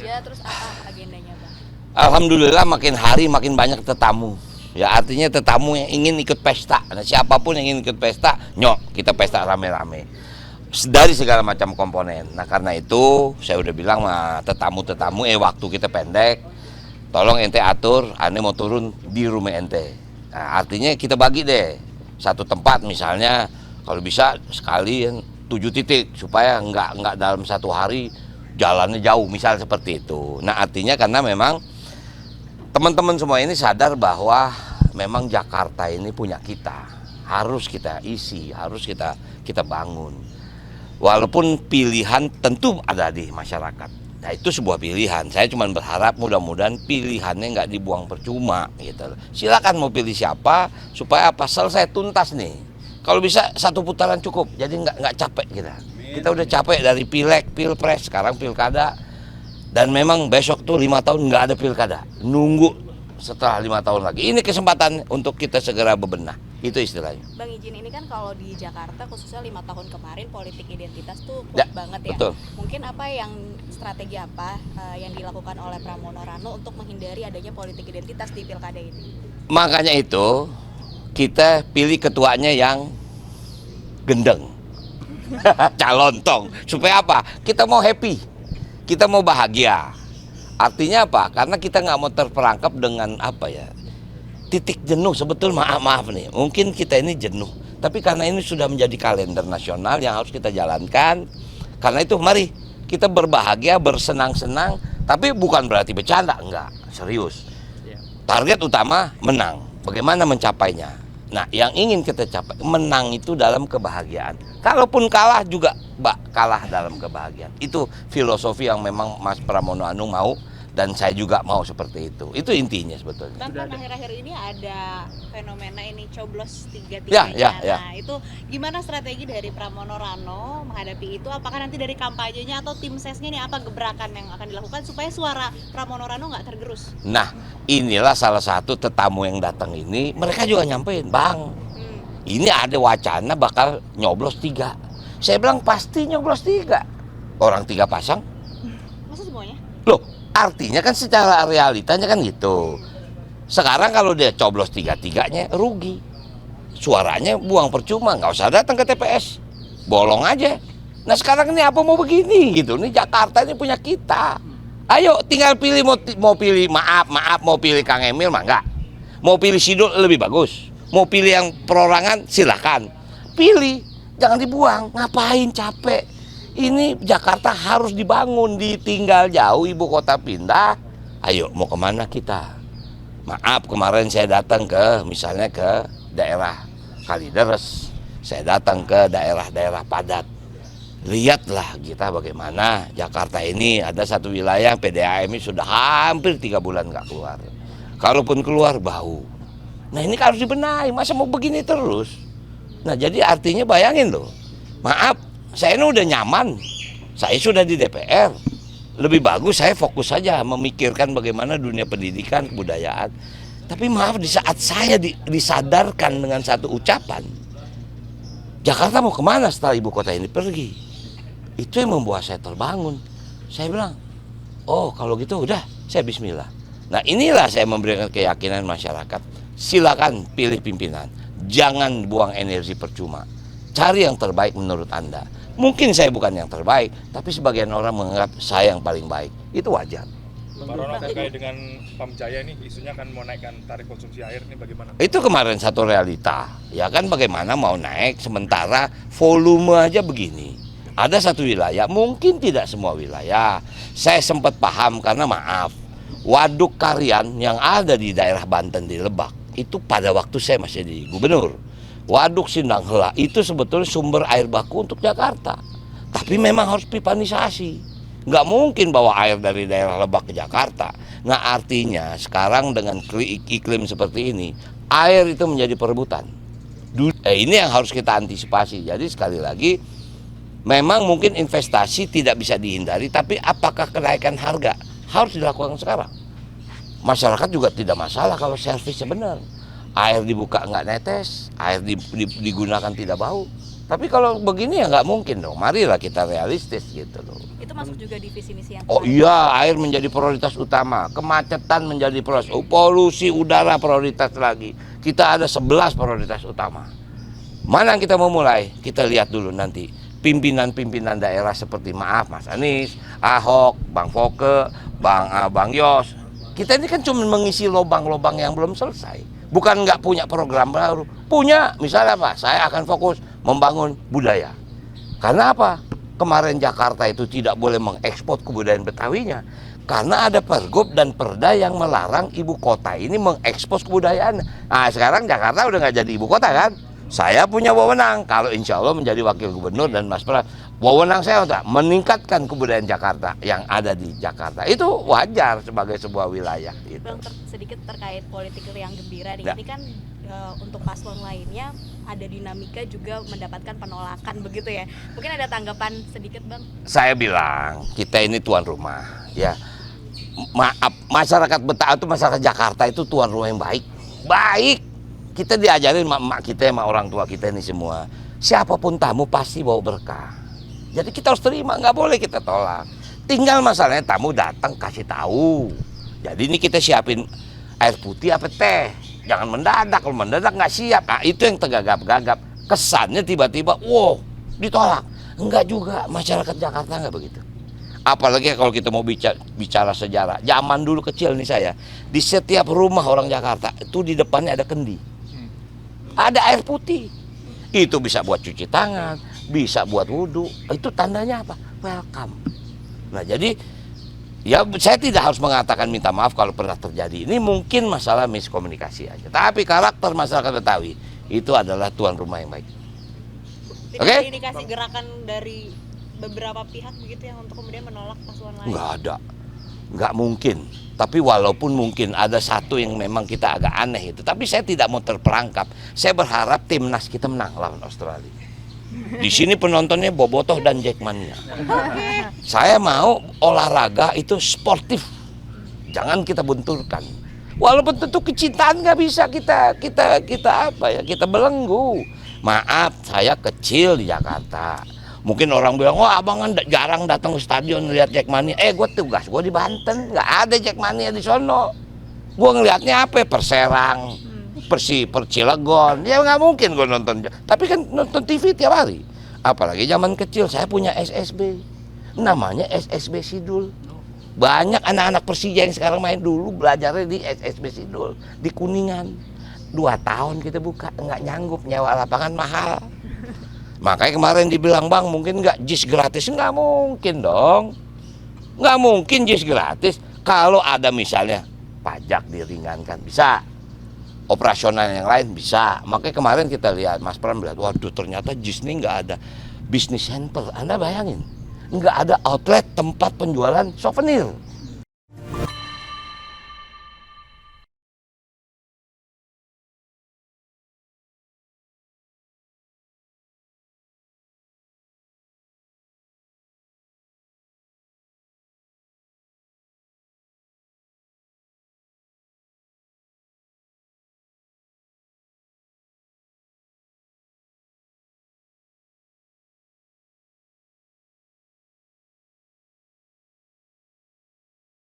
aja, terus apa agendanya Bang? Alhamdulillah makin hari makin banyak tetamu. Ya artinya tetamu yang ingin ikut pesta. Nah, siapapun yang ingin ikut pesta, nyok kita pesta rame-rame. Dari segala macam komponen. Nah karena itu saya udah bilang sama tetamu-tetamu, waktu kita pendek, tolong ente atur, ane mau turun di rumah ente. Nah, artinya kita bagi deh satu tempat misalnya, kalau bisa sekali 7 titik supaya nggak dalam satu hari jalannya jauh, misal seperti itu. Nah artinya karena memang teman-teman semua ini sadar bahwa memang Jakarta ini punya kita, harus kita isi, harus kita bangun. Walaupun pilihan tentu ada di masyarakat, nah itu sebuah pilihan. Saya cuma berharap mudah-mudahan pilihannya nggak dibuang percuma gitu. Silakan mau pilih siapa supaya apa, selesai tuntas nih. Kalau bisa satu putaran cukup, jadi nggak capek kita. Kita udah capek dari pileg, pilpres, sekarang pilkada. Dan memang besok tuh 5 tahun nggak ada pilkada, nunggu setelah 5 tahun lagi. Ini kesempatan untuk kita segera bebenah, itu istilahnya. Bang izin, ini kan kalau di Jakarta khususnya 5 tahun kemarin politik identitas tuh Ya, kuat banget ya. betul. Mungkin apa yang strategi apa yang dilakukan oleh Pramono Rano untuk menghindari adanya politik identitas di pilkada ini? Makanya itu kita pilih ketuanya yang gendeng, calontong, supaya apa? Kita mau happy, kita mau bahagia. Artinya apa? Karena kita nggak mau terperangkap dengan apa ya, titik jenuh. Sebetulnya maaf nih, mungkin kita ini jenuh, tapi karena ini sudah menjadi kalender nasional yang harus kita jalankan. Karena itu mari kita berbahagia, bersenang-senang, tapi bukan berarti bercanda, enggak, serius. Target utama menang, bagaimana mencapainya. Nah yang ingin kita capai, menang itu dalam kebahagiaan. Kalaupun kalah juga kalah dalam kebahagiaan. Itu filosofi yang memang Mas Pramono Anung mau, dan saya juga mau seperti itu. Itu intinya sebetulnya. Bang, kan akhir-akhir ini ada fenomena ini coblos 3-3. Ya. Nah itu gimana strategi dari Pramono Rano menghadapi itu? Apakah nanti dari kampanyenya atau tim sesnya nih, apa gebrakan yang akan dilakukan supaya suara Pramono Rano nggak tergerus? Nah inilah salah satu tetamu yang datang ini, mereka juga nyampein, Bang, ini ada wacana bakal nyoblos 3. Saya bilang pasti nyoblos 3. Orang 3 pasang. Masa semuanya? Loh, artinya kan secara realitanya kan gitu. Sekarang kalau dia coblos 3-3-nya rugi. Suaranya buang percuma, nggak usah datang ke TPS. Bolong aja. Nah sekarang ini apa mau begini gitu. Ini Jakarta ini punya kita. Ayo tinggal pilih, mau pilih maaf mau pilih Kang Emil mah enggak. Mau pilih Sidul lebih bagus. Mau pilih yang perorangan silahkan. Pilih, jangan dibuang. Ngapain capek? Ini Jakarta harus dibangun, ditinggal jauh ibu kota pindah. Ayo mau kemana kita? Maaf kemarin saya datang misalnya ke daerah Kalideres, saya datang ke daerah-daerah padat. Lihatlah kita bagaimana Jakarta ini ada satu wilayah PDAM ini sudah hampir 3 bulan nggak keluar. Kalaupun keluar bau. Nah ini harus dibenahi, masa mau begini terus? Nah jadi artinya bayangin loh, maaf saya ini udah nyaman, saya sudah di DPR. Lebih bagus saya fokus saja memikirkan bagaimana dunia pendidikan, kebudayaan. Tapi maaf di saat saya disadarkan dengan satu ucapan, Jakarta mau kemana setelah ibu kota ini pergi? Itu yang membuat saya terbangun. Saya bilang, oh kalau gitu udah saya bismillah. Nah inilah saya memberikan keyakinan masyarakat. Silakan pilih pimpinan, jangan buang energi percuma. Cari yang terbaik menurut Anda. Mungkin saya bukan yang terbaik, tapi sebagian orang menganggap saya yang paling baik. Itu wajar. Pak Rono, terkait dengan Pamjaya ini, isunya kan mau naikkan tarif konsumsi air, ini bagaimana? Itu kemarin satu realita. Ya kan bagaimana mau naik, sementara volume aja begini. Ada satu wilayah, mungkin tidak semua wilayah. Saya sempat paham karena maaf, Waduk Karian yang ada di daerah Banten di Lebak, itu pada waktu saya masih di gubernur. Waduk Sindang Hela itu sebetulnya sumber air baku untuk Jakarta. Tapi memang harus pipanisasi. Nggak mungkin bawa air dari daerah Lebak ke Jakarta. Nah artinya sekarang dengan iklim seperti ini, air itu menjadi perebutan. Ini yang harus kita antisipasi. Jadi sekali lagi, memang mungkin investasi tidak bisa dihindari, tapi apakah kenaikan harga harus dilakukan sekarang? Masyarakat juga tidak masalah kalau servisnya benar. Air dibuka nggak netes, air digunakan tidak bau. Tapi kalau begini ya nggak mungkin dong. Marilah kita realistis gitu loh. Itu masuk juga di visi misi yang Oh iya, air menjadi prioritas utama, kemacetan menjadi prioritas, polusi udara prioritas lagi. Kita ada 11 prioritas utama. Mana yang kita mau mulai? Kita lihat dulu nanti. Pimpinan-pimpinan daerah seperti Mas Anies, Ahok, Bang Foke, Bang Yos. Kita ini kan cuma mengisi lubang-lubang yang belum selesai. Bukan nggak punya program baru. Punya, misalnya apa? Saya akan fokus membangun budaya. Karena apa? Kemarin Jakarta itu tidak boleh mengekspor kebudayaan Betawinya. Karena ada pergub dan perda yang melarang ibu kota ini mengekspos kebudayaan. Nah sekarang Jakarta udah nggak jadi ibu kota kan? Saya punya wewenang, kalau insya Allah menjadi wakil gubernur dan Mas Pras, wewenang saya untuk meningkatkan kebudayaan Jakarta yang ada di Jakarta. Itu wajar sebagai sebuah wilayah. Gitu. Bang, sedikit terkait politik yang gembira nih. Ya. Ini kan untuk paslon lainnya ada dinamika juga mendapatkan penolakan begitu ya. Mungkin ada tanggapan sedikit Bang? Saya bilang kita ini tuan rumah, ya. Maaf, masyarakat Betawi itu masyarakat Jakarta itu tuan rumah yang baik. Baik. Kita diajarin mak kita sama orang tua kita ini semua. Siapapun tamu pasti bawa berkah. Jadi kita harus terima, nggak boleh kita tolak. Tinggal masalahnya tamu datang kasih tahu. Jadi ini kita siapin air putih apa teh. Jangan mendadak, kalau mendadak nggak siap. Nah itu yang tergagap-gagap. Kesannya tiba-tiba, wow ditolak. Enggak juga, masyarakat Jakarta nggak begitu. Apalagi kalau kita mau bicara sejarah. Zaman dulu kecil nih saya, di setiap rumah orang Jakarta itu di depannya ada kendi. Ada air putih. Itu bisa buat cuci tangan, bisa buat wudhu. Itu tandanya apa? Welcome. Nah jadi ya saya tidak harus mengatakan minta maaf kalau pernah terjadi. Ini mungkin masalah miskomunikasi aja. Tapi karakter masyarakat Betawi itu adalah tuan rumah yang baik. Tidak Oke? ada indikasi gerakan dari beberapa pihak begitu yang untuk kemudian menolak paslon lain? Nggak ada. Nggak mungkin. Tapi walaupun mungkin ada satu yang memang kita agak aneh itu. Tapi saya tidak mau terperangkap. Saya berharap timnas kita menang lawan Australia. Di sini penontonnya bobotoh dan jackmania. Saya mau olahraga itu sportif. Jangan kita benturkan. Walaupun tentu kecintaan nggak bisa kita belenggu. Maaf, saya kecil di Jakarta. Mungkin orang bilang, wah abang kan jarang datang ke stadion lihat jackmania. Gue tugas gue di Banten, nggak ada jackmania di sono. Gue ngelihatnya apa? Perserang, Percilegon. Ya nggak mungkin gue nonton. Tapi kan nonton TV tiap hari. Apalagi zaman kecil saya punya SSB, namanya SSB Sidul. Banyak anak-anak Persija yang sekarang main dulu belajarnya di SSB Sidul di Kuningan. 2 tahun kita buka, nggak nyanggup, nyewa lapangan mahal. Makanya kemarin dibilang bang mungkin nggak JIS gratis, nggak mungkin dong, nggak mungkin JIS gratis. Kalau ada misalnya pajak diringankan bisa, operasional yang lain bisa. Makanya kemarin kita lihat Mas Pram bilang, waduh ternyata JIS ini nggak ada business center. Anda bayangin, nggak ada outlet tempat penjualan souvenir.